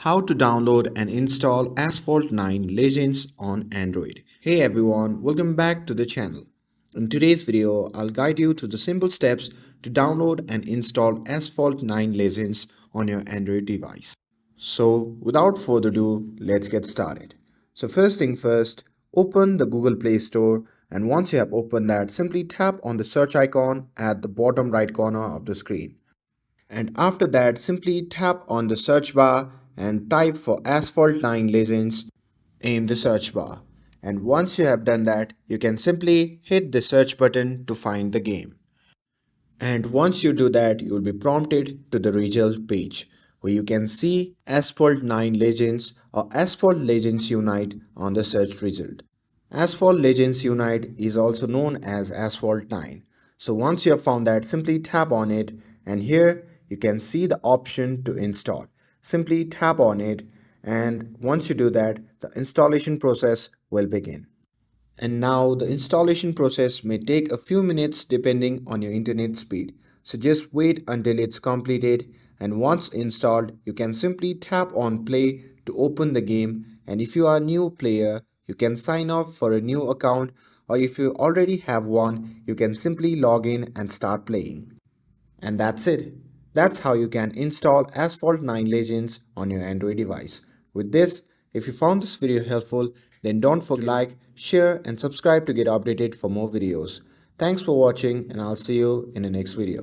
How to download and install Asphalt 9 Legends on Android. Hey everyone, welcome back to the channel. In today's video, I'll guide you through the simple steps to download and install Asphalt 9 Legends on your Android device. So without further ado, let's get started. So first thing first, open the Google Play Store, and once you have opened that, simply tap on the search icon at the bottom right corner of the screen. And after that, simply tap on the search bar and type for Asphalt 9 Legends in the search bar. And once you have done that, you can simply hit the search button to find the game. And once you do that, you will be prompted to the result page where you can see Asphalt 9 Legends or Asphalt Legends Unite on the search result. Asphalt Legends Unite is also known as Asphalt 9. So once you have found that, simply tap on it, and here you can see the option to install. Simply tap on it, and once you do that, the installation process will begin. And now the installation process may take a few minutes depending on your internet speed. So just wait until it's completed, and once installed, you can simply tap on play to open the game. And if you are a new player, you can sign up for a new account, or if you already have one, you can simply log in and start playing. And that's it. That's how you can install Asphalt 9 Legends on your Android device. With this, if you found this video helpful, then don't forget to like, share and subscribe to get updated for more videos. Thanks for watching, and I'll see you in the next video.